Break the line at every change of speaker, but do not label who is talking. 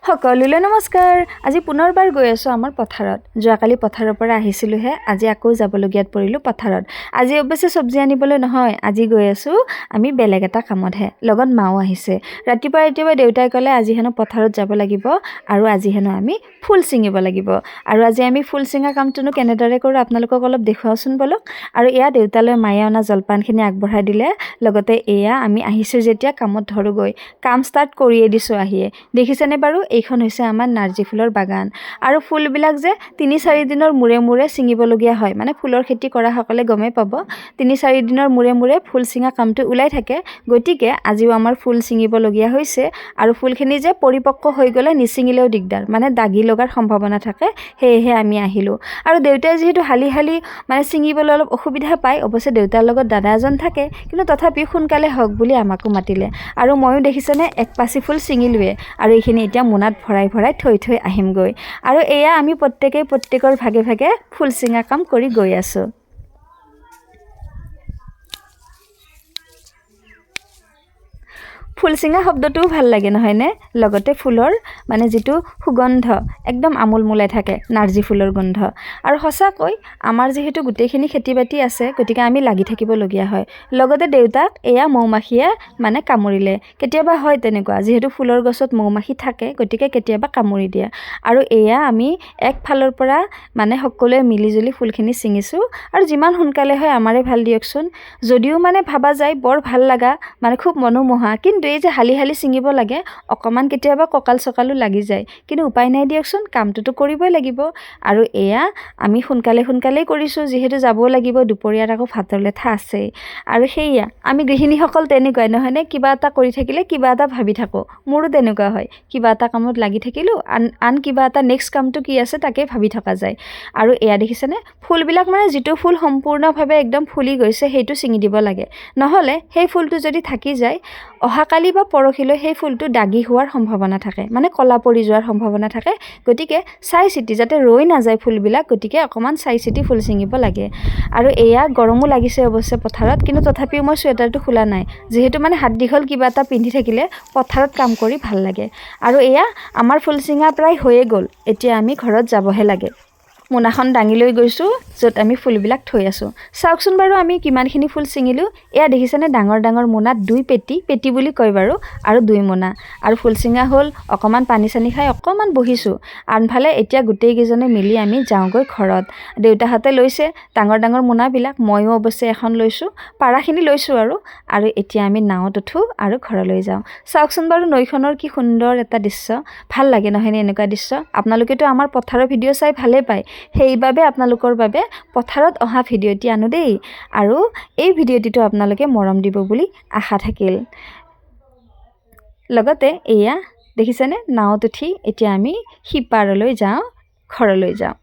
সকলোলৈ নমস্কাৰ। আজি পুনৰবাৰ গৈ আছোঁ আমাৰ পথাৰত। যোৱাকালি পথাৰৰ পৰা আহিছিলোঁহে, আজি আকৌ যাবলগীয়াত পৰিলোঁ পথাৰত। আজি অৱশ্যে চব্জি আনিবলৈ নহয়, আজি গৈ আছোঁ আমি বেলেগ এটা কামতহে। লগত মাও আহিছে। ৰাতিপুৱা দেউতাই ক'লে আজি হেনো পথাৰত যাব লাগিব আৰু আজি হেনো আমি ফুল ছিঙিব লাগিব। আৰু আজি আমি ফুল ছিঙা কামটোনো কেনেদৰে কৰোঁ আপোনালোকক অলপ দেখুৱাওচোন বলক। আৰু এয়া দেউতালৈ মায়ে অনা জলপানখিনি আগবঢ়াই দিলে। লগতে এয়া আমি আহিছোঁ যেতিয়া কামত ধৰোঁগৈ। কাম ষ্টাৰ্ট কৰিয়ে দিছোঁ আহিয়ে। দেখিছেনে বাৰু? এইখন হৈছে আমাৰ নাৰ্জী ফুলৰ বাগান। আৰু ফুলবিলাক যে ৩-৪ দিনৰ মূৰে মূৰে ছিঙিবলগীয়া হয়। মানে ফুলৰ খেতি কৰাসকলে গমেই পাব। ৩-৪ দিনৰ মূৰে মূৰে ফুল ছিঙা কামটো ওলাই থাকে। গতিকে আজিও আমাৰ ফুল ছিঙিবলগীয়া হৈছে। আৰু ফুলখিনি যে পৰিপক্ক হৈ গ'লে নিছিঙিলেও দিগদাৰ, মানে দাগি লগাৰ সম্ভাৱনা থাকে। সেয়েহে আমি আহিলোঁ। আৰু দেউতাই যিহেতু হালি মানে ছিঙিবলৈ অলপ অসুবিধা পায়। অৱশ্যে দেউতাৰ লগত দাদা এজন থাকে, কিন্তু তথাপিও সোনকালে হওক বুলি আমাকো মাতিলে। আৰু ময়ো দেখিছেনে এক পাচি ফুল ছিঙিলোৱে। আৰু এইখিনি এতিয়া মোনাত ভৰাই থৈ আহিমগৈ। আৰু এয়া আমি প্ৰত্যেকৰ ভাগে ভাগে ফুল ছিঙা কাম কৰি গৈ আছোঁ। ফুল ছিঙা শব্দটোও ভাল লাগে নহয়নে? লগতে ফুলৰ মানে যিটো সুগন্ধ একদম আমোলমোলাই থাকে, নাৰ্জী ফুলৰ গোন্ধ। আৰু সঁচাকৈ আমাৰ যিহেতু গোটেইখিনি খেতি বাতি আছে, গতিকে আমি লাগি থাকিবলগীয়া হয়। লগতে দেউতাক এয়া মৌমাখিয়ে মানে কামুৰিলে। কেতিয়াবা হয় তেনেকুৱা, যিহেতু ফুলৰ গছত মৌমাখি থাকে, গতিকে কেতিয়াবা কামুৰি দিয়ে। আৰু এয়া আমি একফালৰ পৰা মানে সকলোৱে মিলিজুলি ফুলখিনি ছিঙিছোঁ। আৰু যিমান সোনকালে হয় আমাৰে ভাল দিয়কচোন। যদিও মানে ভাবা যায় বৰ ভাল লগা, মানে খুব মনোমোহা, কিন্তু এই যে হালি ছিঙিব লাগে, অকণমান কেতিয়াবা কঁকাল চকালো লাগি যায়। কিন্তু উপায় নাই দিয়কচোন, কামটোতো কৰিবই লাগিব। আৰু এয়া আমি সোনকালেই কৰিছোঁ, যিহেতু যাবও লাগিব, দুপৰীয়াত আকৌ ভাতৰ লেঠা আছেই। আৰু সেয়া আমি গৃহিণীসকল তেনেকুৱাই নহয়নে? কিবা এটা কৰি থাকিলে কিবা এটা ভাবি থাকোঁ। মোৰো তেনেকুৱা হয়। কিবা এটা কামত লাগি থাকিলোঁ, আন কিবা এটা নেক্সট কামটো কি আছে তাকে ভাবি থকা যায়। আৰু এয়া দেখিছেনে? ফুলবিলাক মানে যিটো ফুল সম্পূৰ্ণভাৱে একদম ফুলি গৈছে সেইটো ছিঙি দিব লাগে। নহ'লে সেই ফুলটো যদি থাকি যায়, অহাকালি বা পৰহিলৈ সেই ফুলটো দাগি হোৱাৰ সম্ভাৱনা থাকে, মানে কলা পৰি যোৱাৰ সম্ভাৱনা থাকে। গতিকে চাই চিতি, যাতে ৰৈ নাযায় ফুলবিলাক, গতিকে অকণমান চাই চিতি ফুল ছিঙিব লাগে। আৰু এয়া গৰমো লাগিছে অৱশ্যে পথাৰত, কিন্তু তথাপিও মই চুৱেটাৰটো খোলা নাই, যিহেতু মানে হাত দীঘল কিবা এটা পিন্ধি থাকিলে পথাৰত কাম কৰি ভাল লাগে। আৰু এয়া আমাৰ ফুল ছিঙা প্ৰায় হৈয়ে গ'ল। এতিয়া আমি ঘৰত যাবহে লাগে। মোনাখন দাঙি লৈ গৈছোঁ, য'ত আমি ফুলবিলাক থৈ আছোঁ। চাওকচোন বাৰু আমি কিমানখিনি ফুল ছিঙিলোঁ। এয়া দেখিছেনে? ডাঙৰ মোনাত 2 পেটি বুলি কয় বাৰু, আৰু 2 মোনা। আৰু ফুল ছিঙা হ'ল, অকণমান পানী চানী খাই অকণমান বহিছোঁ। আনফালে এতিয়া গোটেইকেইজনে মিলি আমি যাওঁগৈ ঘৰত। দেউতাহঁতে লৈছে ডাঙৰ মোনাবিলাক, ময়ো অৱশ্যে এখন লৈছোঁ, পাৰাখিনি লৈছোঁ আৰু এতিয়া আমি নাৱত উঠোঁ আৰু ঘৰলৈ যাওঁ। চাওকচোন বাৰু নৈখনৰ কি সুন্দৰ এটা দৃশ্য। ভাল লাগে নহয়নে এনেকুৱা দৃশ্য? আপোনালোকেতো আমাৰ পথাৰৰ ভিডিঅ' চাই ভালেই পায়। সেইবাবে আপোনালোকৰ বাবে পথাৰত অহা ভিডিঅ'টি আনো দেই। আৰু এই ভিডিঅ'টিতো আপোনালোকে মৰম দিব বুলি আশা থাকিল। লগতে এয়া দেখিছেনে? নাৱত উঠি এতিয়া আমি সিপাৰলৈ যাওঁ, ঘৰলৈ যাওঁ।